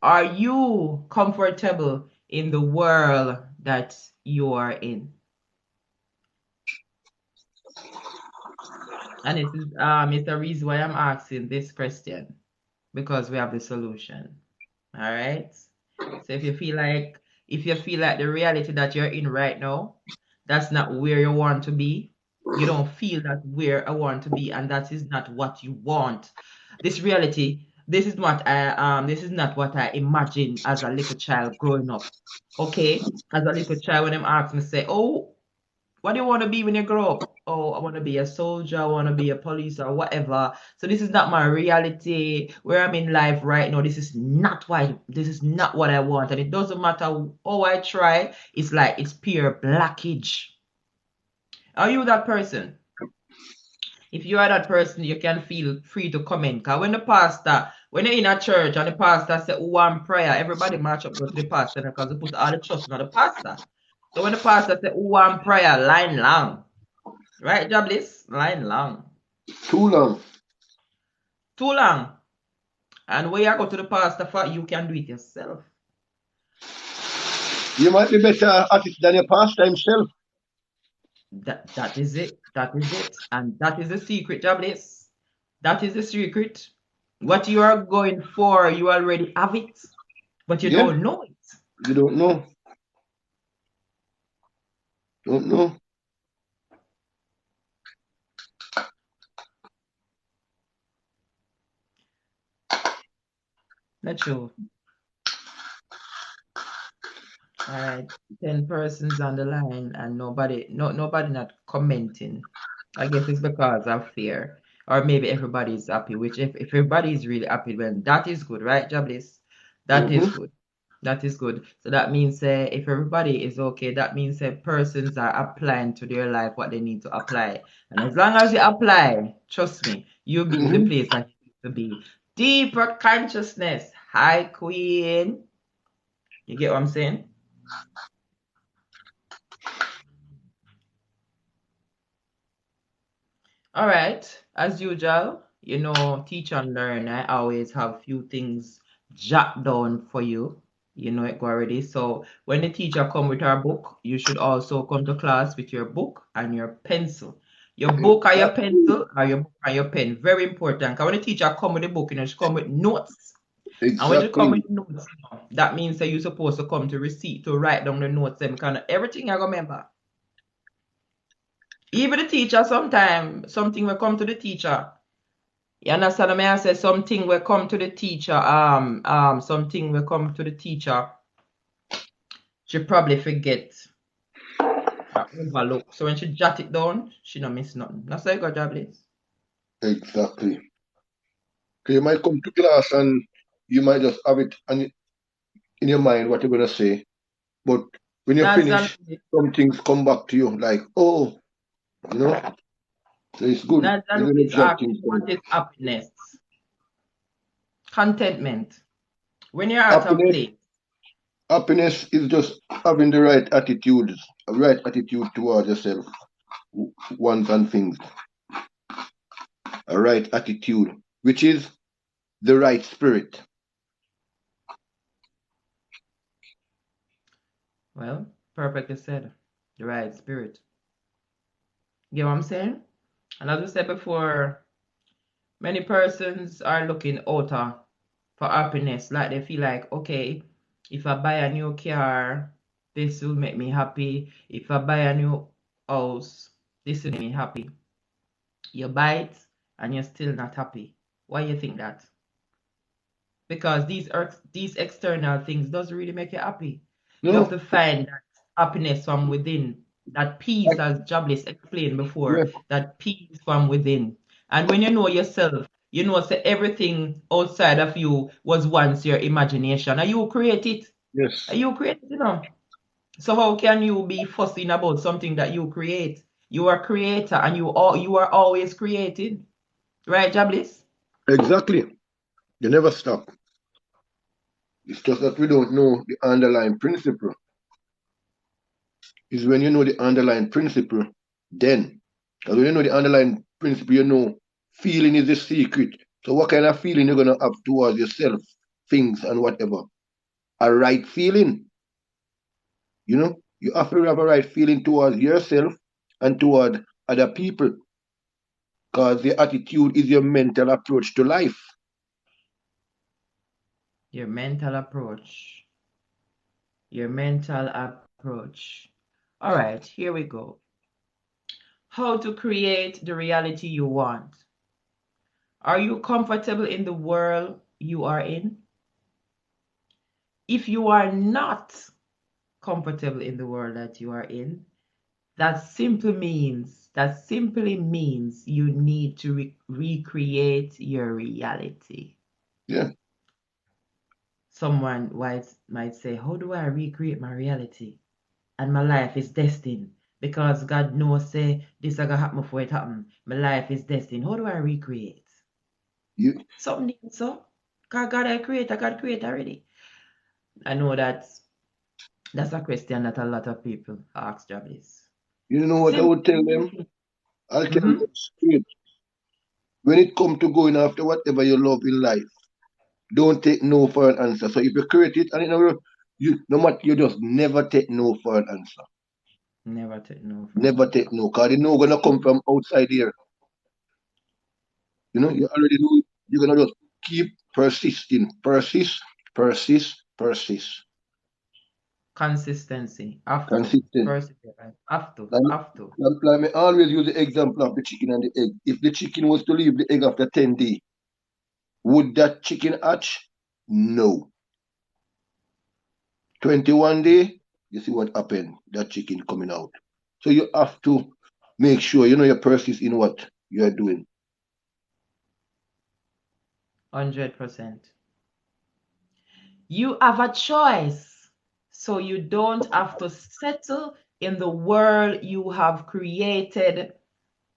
Are you comfortable in the world that you are in? And it's the reason why I'm asking this question, because we have the solution. All right. So if you feel like the reality that you're in right now, that's not where you want to be, you don't feel that where I want to be, and that is not what you want. This reality, this is not what I imagined as a little child growing up. Okay? As a little child, when them ask me, say, oh, what do you want to be when you grow up? Oh, I want to be a soldier, I want to be a police or whatever. So this is not my reality where I'm in life right now. This is not what I want. And it doesn't matter how I try, it's like it's pure blockage. Are you that person? If you are that person, you can feel free to comment. Because when you're in a church and the pastor say one prayer, everybody march up go to the pastor because they put all the trust in the pastor. So when the pastor say one prayer, line long. Right, Joblis? Line long. Too long. Too long. And where you go to the pastor for, you can do it yourself. You might be better at it than your pastor himself. That is it. That is it. And that is the secret, Joblis. That is the secret. What you are going for, you already have it, but you Yeah, don't know it. you don't know. Don't know. Not sure. All right. 10 persons on the line and nobody not commenting. I guess it's because of fear. Or maybe everybody's happy, which if everybody is really happy, then that is good, right, Jablis? That is Mm-hmm. good. That is good. So that means if everybody is okay, that means persons are applying to their life what they need to apply. And as long as you apply, trust me, you'll be in the Mm-hmm. place that you need to be. Deeper consciousness. Hi, Queen. You get what I'm saying? All right. As usual, teach and learn. I always have few things jot down for you. You know it already. So when the teacher come with her book, you should also come to class with your book and your pencil. Your book or your Exactly. pencil or your book and your pen. Very important. Because when the teacher come with the book, she come with notes. And when she come Exactly. with notes, that means that you're supposed to come to receipt to write down the notes and kind of everything I remember. Even the teacher sometimes, something will come to the teacher. You understand me? I say something will come to the teacher. Something will come to the teacher. She probably forget or overlook. So when she jot it down, she don't miss nothing. That's how you got job list. Exactly. So you might come to class and you might just have it in your mind what you're gonna say. But when you That's finish, some things come back to you like, oh, you know, so it's good. Nathan It's when you is jot things asking down. what is happiness, contentment. When you're at a Happiness, place, happiness is just having the right attitudes, a right attitude towards yourself, wants and things, a right attitude, which is the right spirit. well, perfectly said. The right spirit. You know what I'm saying? And as I said before, many persons are looking outer for happiness. Like they feel like, okay, if I buy a new car, this will make me happy. If I buy a new house, this will make me happy. You buy it and you're still not happy. Why you think that? Because these external things doesn't really make you happy. You have No, to find that happiness from within, that peace, I, as Jobless explained yeah, before, that peace from within. And when you know yourself, you know say everything outside of you was once your imagination. And you create it. yes, And you create it, So how can you be fussing about something that you create? You are a creator and you are always creating. Right, Jobless? exactly. You never stop. It's just that we don't know the underlying principle. Is when you know the underlying principle, then, because when you know the underlying principle, you know feeling is the secret. So what kind of feeling you're gonna have towards yourself? things and whatever. A right feeling, you know, you have to have a right feeling towards yourself and toward other people, because the attitude is your mental approach to life. Your mental approach. Your mental approach. All right, here we go. How to create the reality you want. Are you comfortable in the world you are in? If you are not comfortable in the world that you are in, that simply means you need to recreate your reality. Yeah. Someone might say, how do I recreate my reality? And my life is destined because God knows say this is gonna happen before it happen. My life is destined. How do I recreate? You Something so. God create already. I know that's a question that a lot of people ask Jabez. you know what I would tell them? I'll tell them Mm-hmm. straight. When it comes to going after whatever you love in life, don't take no for an answer. So if you create it and it never, you no matter, you just never take no for an answer. Never take no for an Never take answer. no, because the no gonna come from outside here. You know, you already know you're gonna just keep persisting. Persist. Consistency. Have to. Consistent. Perseverance. Have to. Like, Have to. like me always use the example of the chicken and the egg. If the chicken was to leave the egg after 10 days, would that chicken hatch? No. 21 day, you see what happened. That chicken coming out. So you have to make sure you know your persist in what you are doing. 100%. You have a choice. So you don't have to settle in the world you have created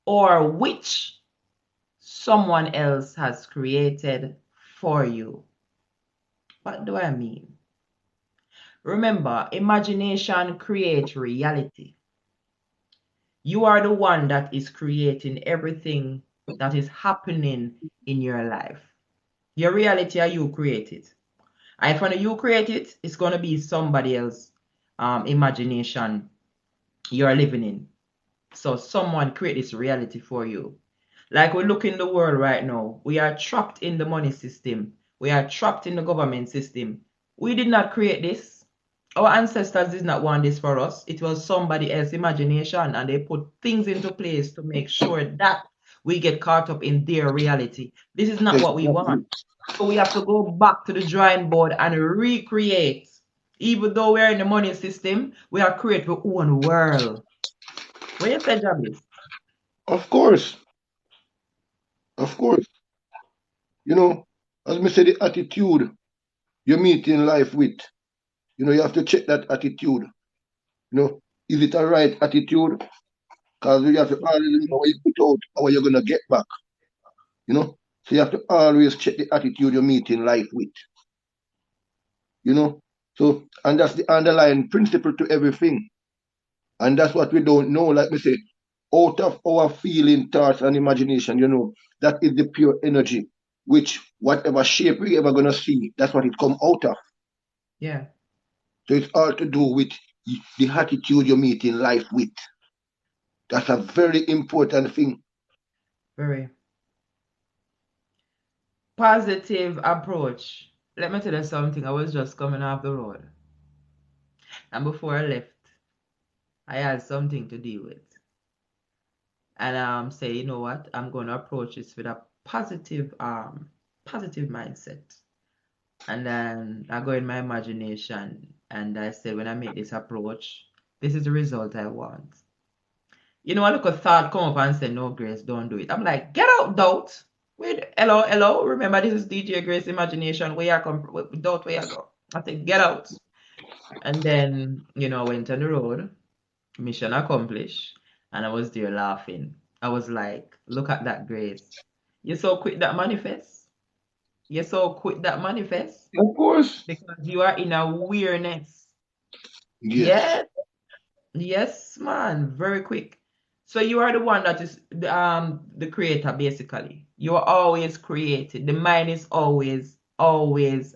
or which someone else has created for you. What do I mean? Remember, imagination creates reality. You are the one that is creating everything that is happening in your life. Your reality are you create it. And if when you create it, it's going to be somebody else imagination you're living in. So someone create this reality for you. Like we look in the world right now, we are trapped in the money system. We are trapped in the government system. We did not create this. Our ancestors did not want this for us. It was somebody else's imagination, and they put things into place to make sure that we get caught up in their reality. This is not what we want. Exactly. So we have to go back to the drawing board and recreate. Even though we're in the money system, we are create our own world. What you say, Jabez? Of course. Of course. You know, as me say, the attitude you meet in life with, you know, you have to check that attitude. You know, is it a right attitude? Because you have to always remember what you put out or what you're gonna get back. You know, so you have to always check the attitude you meet in life with. You know, so and that's the underlying principle to everything. And that's what we don't know. Like me say, out of our feeling, thoughts, and imagination, you know, that is the pure energy, which whatever shape we ever gonna see, that's what it come out of. Yeah, So it's all to do with the attitude you meet in life with. That's a very important thing. very positive approach. Let me tell you something. I was just coming off the road, and before I left, I had something to deal with. And say, you know what? I'm going to approach this with a positive mindset. And then I go in my imagination and I say, when I make this approach, this is the result I want. You know, I look a thought come up and say, no, Grace, don't do it. I'm like, get out, doubt. Wait, hello. Remember, this is DJ Grace Imagination. Where I come from, doubt where I go. I said, get out. And then, I went on the road, mission accomplished, and I was there laughing. I was like, look at that, Grace. You're so quick that manifest. You're so quick that manifest Of course. because you are in awareness. Yes. Yes, yes, man, very quick. So you are the one that is the creator, basically. You are always created. The mind is always always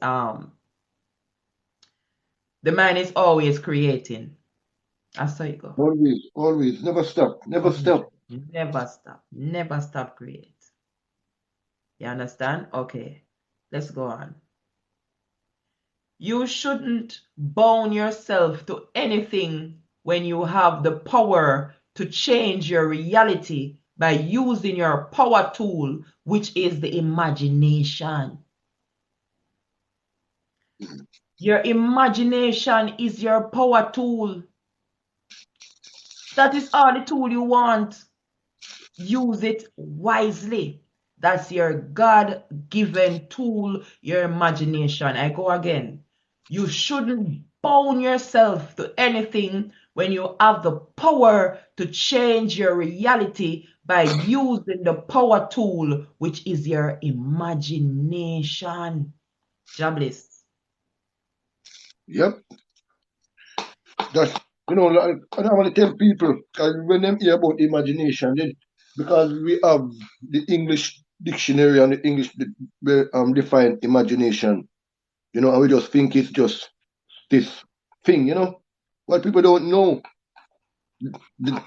creating. That's how you go. Always, always. Never stop. Never stop. Never stop. Never stop create. You understand? Okay. Let's go on. You shouldn't bound yourself to anything when you have the power to change your reality by using your power tool, which is the imagination. Your imagination is your power tool. That is all the tool you want. Use it wisely. That's your God-given tool, your imagination. I go again. You shouldn't bound yourself to anything when you have the power to change your reality by using the power tool, which is your imagination. Jobless. Yep. That's, like, I don't want to tell people, because when they hear about imagination, because we have the English dictionary and the English define imagination, and we just think it's just this thing, What people don't know,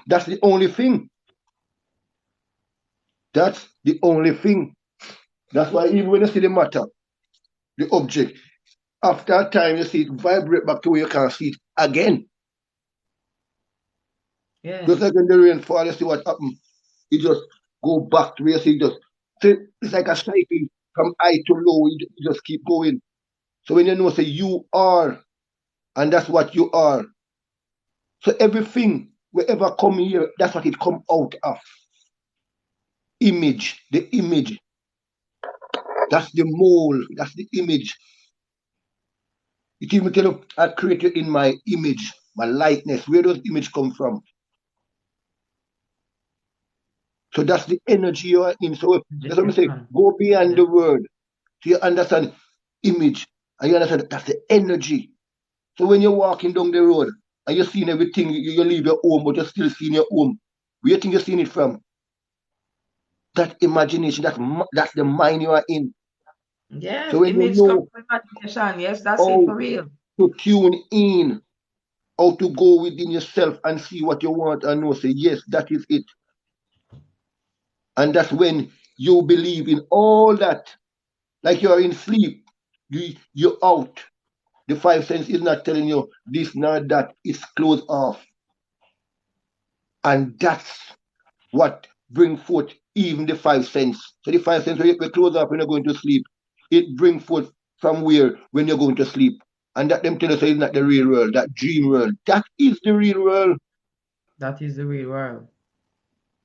that's the only thing. That's the only thing. That's why even when you see the matter, the object, after a time you see it vibrate back to where you can't see it again. Yeah. Just like when the rain fall, you see what happened. It just go back to where you see it just. So it's like a cycle from high to low. You just keep going. So when you know, say you are, and that's what you are. So everything, wherever come here, that's what it come out of. Image, the image. That's the mold. That's the image. It even tell you, I created in my image, my likeness. Where does image come from? So that's the energy you are in. So that's what I say. Go beyond the word. So you understand image, and you understand that's the energy. So when you're walking down the road and you're seeing everything, you leave your home, but you're still seeing your home. Where do you think you're seeing it from? That imagination, that's the mind you are in. Yeah, so when image you comes know from imagination. Yes, that's it how for real. to tune in, how to go within yourself and see what you want and know, say, yes, that is it. And that's when you believe in all that. Like you are in sleep, you're out. The five sense is not telling you this nor that. It's closed off. And that's what bring forth even the five sense. So the five sense, when you close off when you're going to sleep, it bring forth from where when you're going to sleep. And that them tell us it's not the real world, that dream world. That is the real world. That is the real world.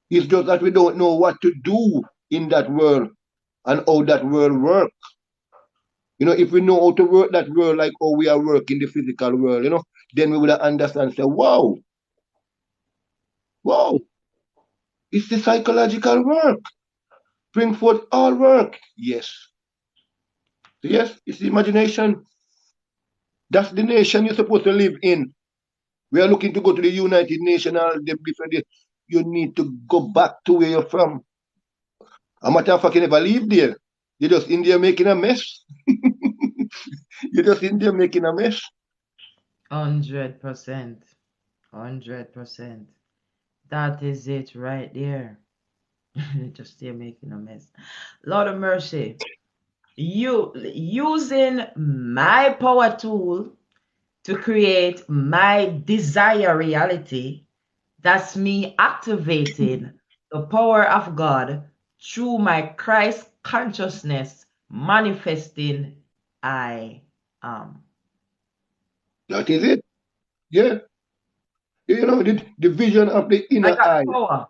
It's just that we don't know what to do in that world and how that world works. If we know how to work that world like how we are working the physical world, then we will understand and say, wow, it's the psychological work. Bring forth all work. Yes. Yes, it's the imagination. That's the nation you're supposed to live in. We are looking to go to the United Nations and them different. You need to go back to where you're from. A matter of fact, you never leave there. You're just in there making a mess. You're just in there making a mess. 100%. 100%. That is it right there. Just there making a mess. Lord of mercy. You using my power tool to create my desired reality. That's me activating the power of God through my Christ consciousness, manifesting I am. That is it. Yeah. The vision of the I inner got eye the power.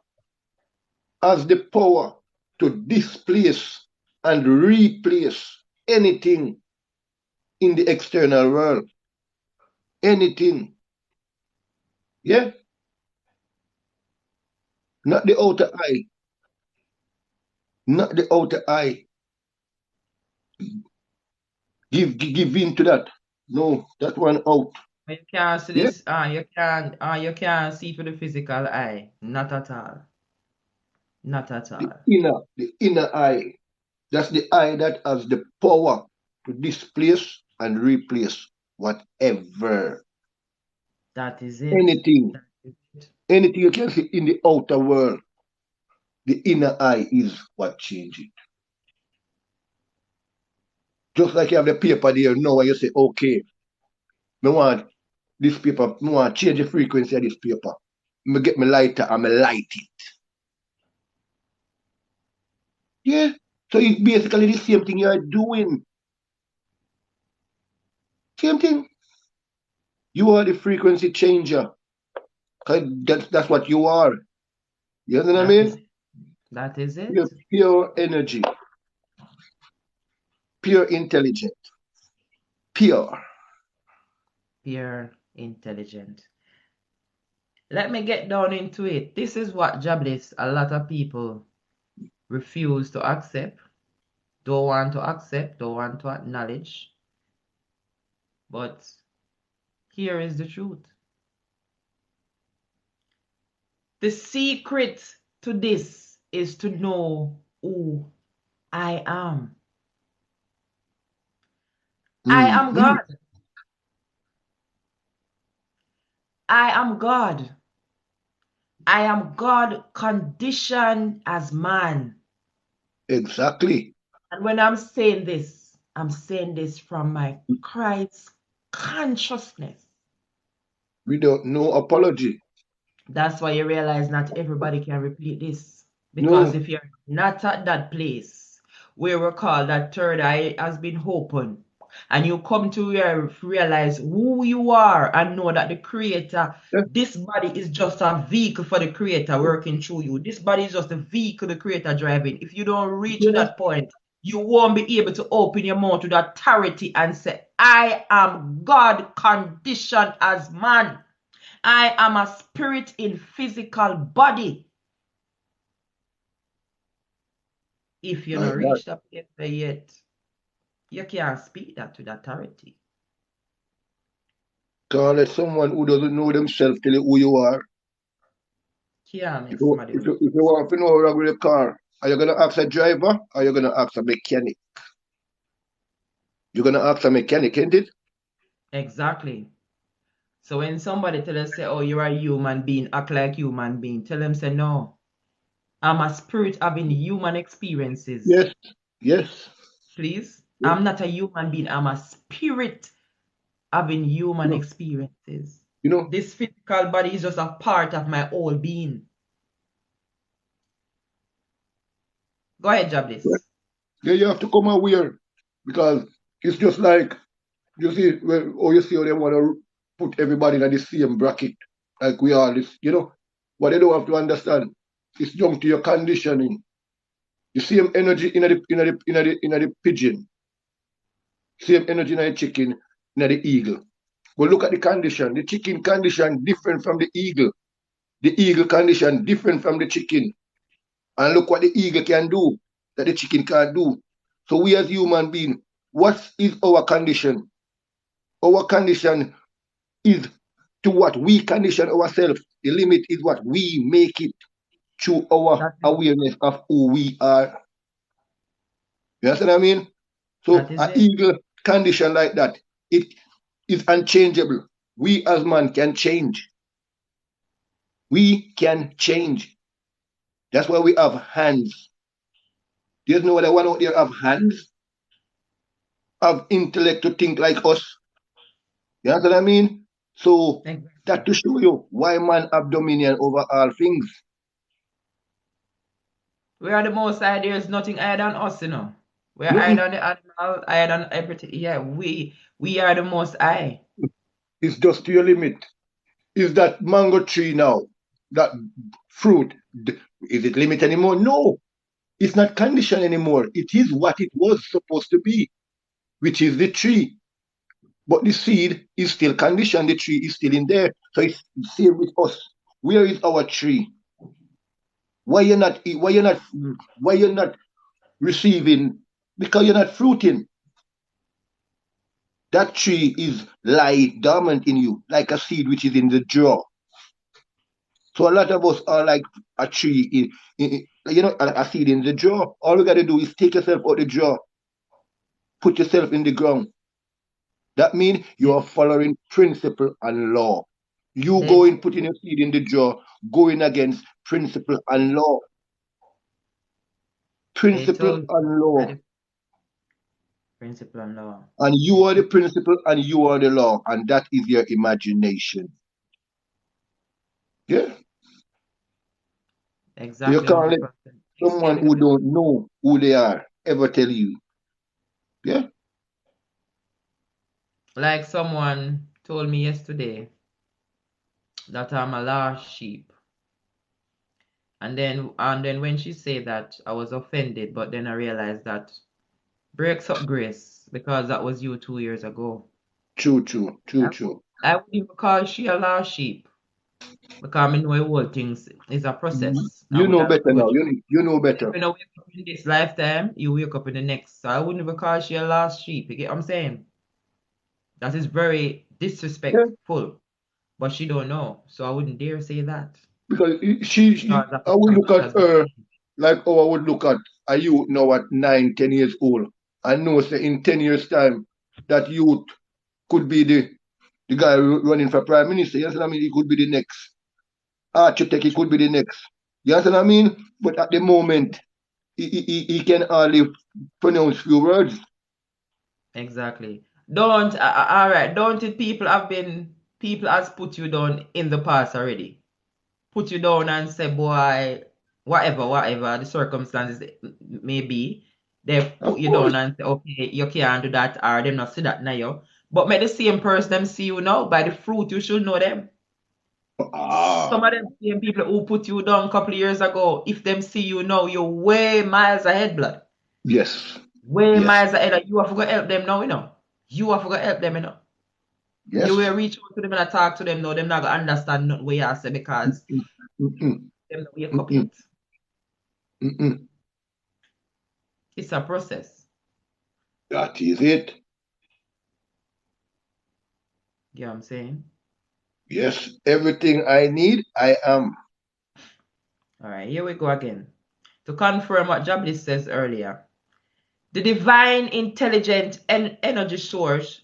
has the power to displace and replace anything in the external world. Anything. Yeah? Not the outer eye. Not the outer eye. Give in to that. No, that one out. You can't see Yeah? this. You can't see for the physical eye. Not at all. Not at all. The inner eye. That's the eye that has the power to displace and replace whatever. That is it. Anything. That is it. Anything you can see in the outer world, the inner eye is what changes it. Just like you have the paper there now and you say, okay, me want this paper, me want change the frequency of this paper. Me get my lighter and me light it. Yeah. So it's basically the same thing you're doing. Same thing. You are the frequency changer. 'Cause that's what you are. You know what I That is mean? it. That is it. You're pure energy, pure intelligence, pure. Pure intelligent. Let me get down into it. This is what Jobless, a lot of people refuse to accept, don't want to accept, don't want to acknowledge. But here is the truth. The secret to this is to know who I am. I am God. I am God. I am God conditioned as man. Exactly. And when I'm saying this from my Christ consciousness. Without no apology. That's why you realize not everybody can repeat this. Because No. if you're not at that place where we're called that third eye has been opened, and you come to realize who you are and know that the creator, Yeah. this body is just a vehicle for the creator working through you. This body is just a vehicle the creator driving. If you don't reach to that point, you won't be able to open your mouth with authority and say, I am God conditioned as man. I am a spirit in physical body. If you don't reach that place yet, you can't speak that with authority. Can't let someone who doesn't know themselves tell you who you are. Can't make If you, somebody if you, if you want to know how to your car, are you going to ask a driver or are you going to ask a mechanic? You're going to ask a mechanic, ain't it? Exactly. So when somebody tell us, say, oh, you're a human being, act like human being, tell them, say, no, I'm a spirit having human experiences. Yes. Yes. Please. Yes. I'm not a human being. I'm a spirit having human experiences. You know, this physical body is just a part of my whole being. Go ahead, Jobless. yeah, you have to come aware because it's just like you see or you see how they want to put everybody in the same bracket, like we are this, what they don't have to understand. It's down to your conditioning. The same energy in the pigeon, same energy in the chicken, in the eagle. But look at the condition. The chicken condition different from the eagle. The eagle condition different from the chicken. And look what the eagle can do that the chicken can't do. So we as human beings, what is our condition? Our condition is to what we condition ourselves. The limit is what we make it through our awareness of who we are. You understand what I mean? So an eagle condition like that, it is unchangeable. We as man can change. We can change. That's why we have hands. There's no other one out there have hands, have intellect to think like us. You know what I mean? So that to show you why man have dominion over all things. We are the most high. There's nothing higher than us, you know. We are higher than the animal, higher than everything. Yeah, we are the most high. It's just to your limit. Is that mango tree now, that fruit, is it limit anymore? No. It's not conditioned anymore. It is what it was supposed to be, which is the tree. But the seed is still conditioned. The tree is still in there. So it's same with us. Where is our tree? Why you're not receiving? Because you're not fruiting. That tree is lie dormant in you, like a seed which is in the jar. So a lot of us are like a tree a seed in the jar. All we gotta do is take yourself out the jar, put yourself in the ground. That means you are following principle and law. You They going putting your seed in the jar, going against principle and law. Principle told and law. the principle and law. And you are the principle and you are the law. And that is your imagination. Yeah. You Exactly, can't let 100%. someone who don't know who they are ever tell you. Yeah. Like someone told me yesterday that I'm a lost sheep. And then when she said that, I was offended, but then I realized that breaks up grace because that was you 2 years ago. True, true, true, true. I wouldn't even call she a lost sheep because I know the whole things is a process You and we know have to better go now. through. You know better. When you wake up in this lifetime, you wake up in the next. So I wouldn't even call she a lost sheep. You get what I'm saying? That is very Yeah. disrespectful, but she don't know. So I wouldn't dare say that Because because of I the would fact look at that her like how I would look at a youth now at 9, 10 years old. I know say in 10 years' time that youth could be the guy running for prime minister. You understand what I mean? He could be the next architect, he could be the next. You understand what I mean? But at the moment, he can hardly pronounce few words. exactly. Don't all right. Don't it? People has put you down in the past already. Put you down and say, boy, whatever the circumstances may be, they Of put you course. down and say, okay, you can't do that, or them not see that now. You. But make the same person them see you now. By the fruit, you should know them. Ah, Some of them same people who put you down a couple of years ago, if them see you now, you're way miles ahead, blood. yes, Way yes, miles ahead. You have to help them now, You have to help them, You yes. will reach out to them and talk to them now. Them not gonna understand nothing what you say because Mm, mm, them not wake mm, up mm, yet. mm, mm. It's a process. That is it. You know what I'm saying? Yes, everything I need, I am. All right, here we go again. To confirm what Jablis says earlier, the divine intelligent energy source,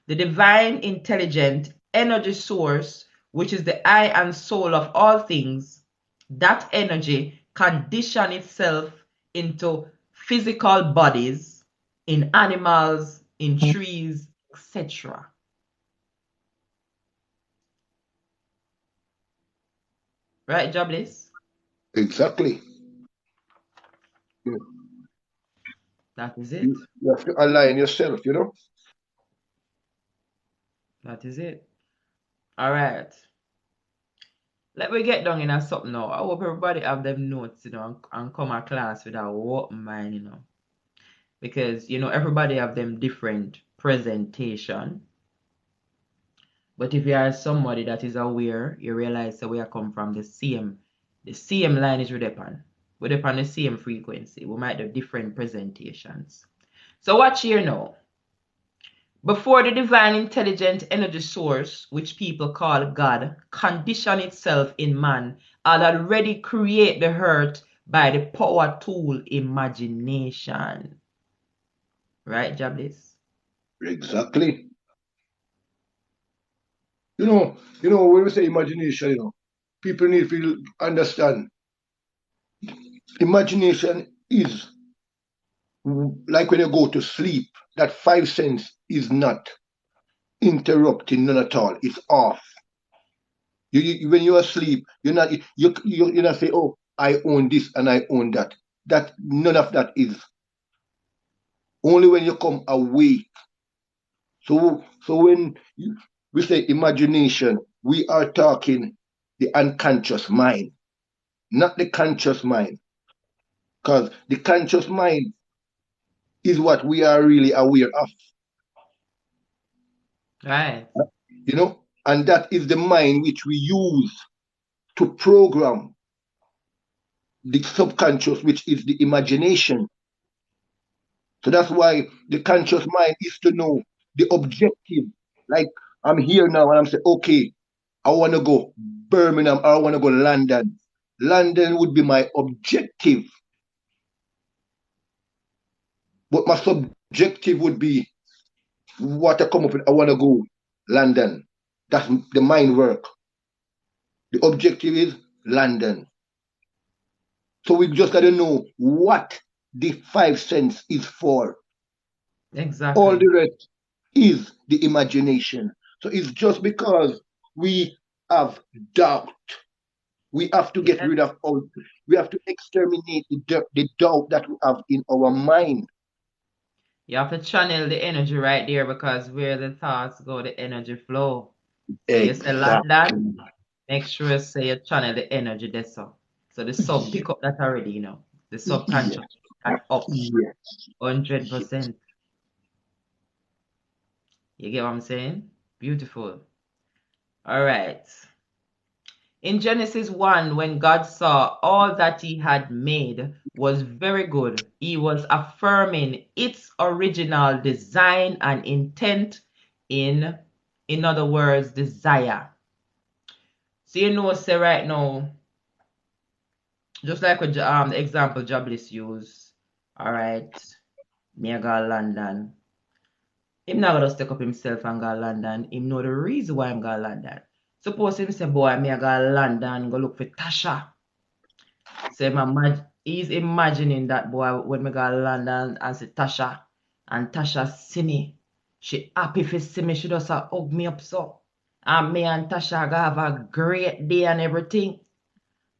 the divine intelligent energy source, which is the eye and soul of all things, that energy condition itself into physical bodies in animals, in trees, etc. Right, Jablis? Exactly. You, That is it. you have to align yourself, you know? That is it. All right. Let me get down in a something now. I hope everybody have them notes, and come to class with a open mind. Because, everybody have them different presentation. But if you are somebody that is aware, you realize that we are come from the same lineage with upon. We're upon the same frequency. We might have different presentations. So watch here now. Before the divine intelligent energy source, which people call God, condition itself in man, had already create the earth by the power tool imagination. Right, Jablis? Exactly. When we say imagination, people need to understand. Imagination is like when you go to sleep, that five sense is not interrupting none at all. It's off. When you're asleep, you're not say, oh, I own this and I own that. That none of that is. Only when you come awake. So when we say imagination, we are talking the unconscious mind, not the conscious mind. Because the conscious mind is what we are really aware of, Right. and that is the mind which we use to program the subconscious, which is the imagination. So that's why the conscious mind is to know the objective. Like I'm here now and I'm saying, okay, I want to go Birmingham or I want to go London. London would be my objective. But my subjective would be what I come up with. I want to go London. That's the mind work. The objective is London. So we just got to know what the 5 cents is for. All Exactly. the rest is the imagination. So it's just because we have doubt. We have to get Yes. rid of all, we have to exterminate the doubt that we have in our mind. You have to channel the energy right there because where the thoughts go, the energy flow. So you say Exactly. London, make sure you say you channel the energy there. So the sub Yeah. pick up that already, you know. The Yeah. subconscious and up Yeah. 100%. You get what I'm saying? Beautiful. All right. In Genesis 1, when God saw all that he had made was very good, he was affirming its original design and intent in other words, desire. So you know, say right now, just like with the example Jobless use, all right, me I go London. Him not gonna stick up himself and go London. Him know the reason why I'm going London. Suppose him say, boy, me I go London, go look for Tasha. So he's imagining that boy when me go to London and see Tasha. And Tasha see me. She happy to see me. She just hug me up so. And me and Tasha gonna have a great day and everything.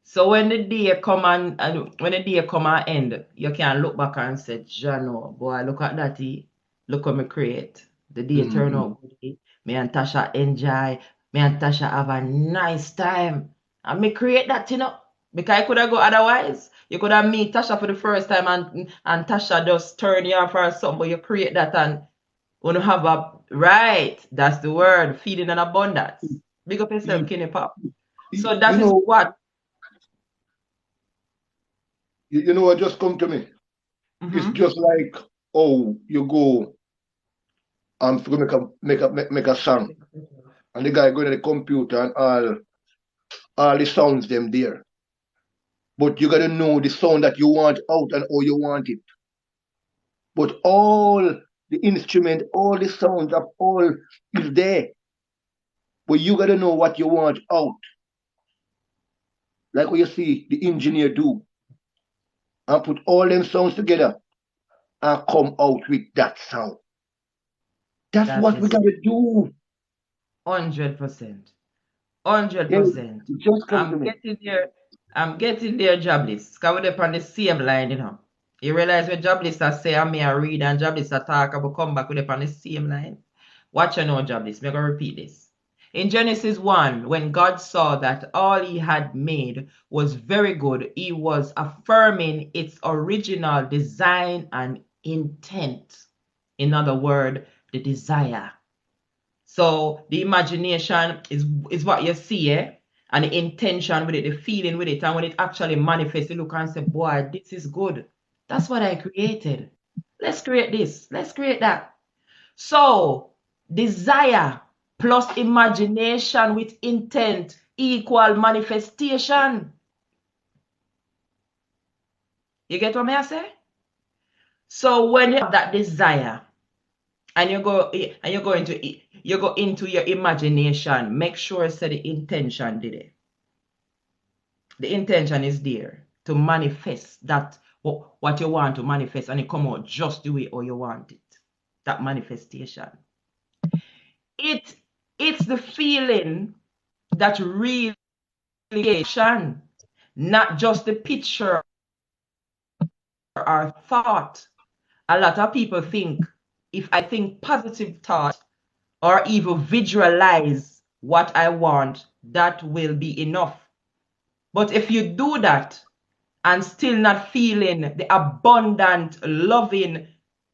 So when the day come and when the day come and end, you can look back and say, Jano, boy, look at that. Look what me create. The day turn Mhm. out good. Me and Tasha enjoy. Me and Tasha have a nice time. And me create that, you know. Because I could have go otherwise. You could have meet Tasha for the first time and Tasha just turn you off or something, but you create that and when you have a right, that's the word, feeding in abundance. Big up yourself, You, Kenny Pop. you, So you that is know, what. you know what just come to me? It's Mm-hmm. just like, oh, you go to make a song, and the guy go to the computer and all the sounds them there. But you gotta know the sound that you want out and how you want it. But all the instrument, all the sounds of all is there. But you gotta know what you want out. Like what you see the engineer do and put all them sounds together and come out with that sound. That's That what we is gotta do. 100%. Yeah, 100%. it just come to I'm me. getting there. I'm getting there, Jobless. Because we're on the same line, you know. You realize when Jobless I say I may read and Jobless I talk, I will come back with it on the same line. Watch you know, Jobless. I'm going to repeat this. In Genesis 1, when God saw that all he had made was very good, he was affirming its original design and intent. In other words, the desire. So the imagination is what you see, eh? And the intention with it, the feeling with it, and when it actually manifests, you look and say, boy, this is good. That's what I created. Let's create this. Let's create that. So desire plus imagination with intent equal manifestation. You get what I say? So when you have that desire, and you go into your imagination, make sure say the intention did it. The intention is there to manifest that what you want to manifest, and it come out just the way how you want it. That manifestation. It's the feeling that really creation, not just the picture or thought. A lot of people think if I think positive thought or even visualize what I want, that will be enough. But if you do that and still not feeling the abundant loving,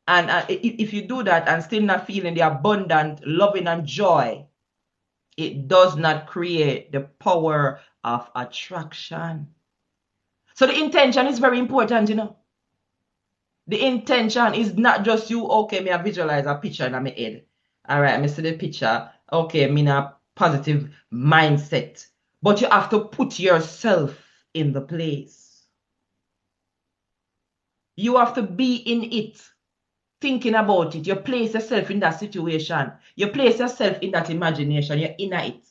and if you do that and still not feeling the abundant loving and joy, it does not create the power of attraction. So the intention is very important, you know. The intention is not just you, okay, me I visualize a picture in my head. All right, me see the picture. Okay, me in a positive mindset. But you have to put yourself in the place. You have to be in it. thinking about it. You place yourself in that situation. You place yourself in that imagination. You're in it.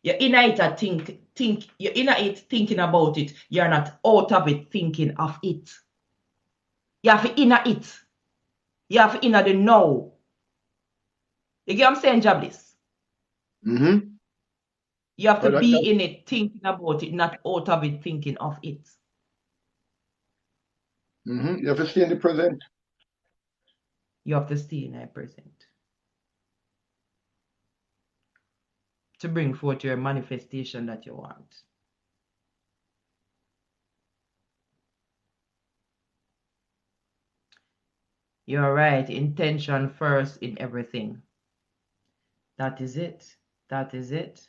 You're in it at you're in it thinking about it. You're not out of it thinking of it. You have to inner it. You have to inner the now. You get what I'm saying, Jablis? Mm-hmm. You have to But be in it, thinking about it, not out of it, thinking of it. You have to stay in the present. You have to stay in the present to bring forth your manifestation that you want. You're right. Intention first in everything. That is it. That is it.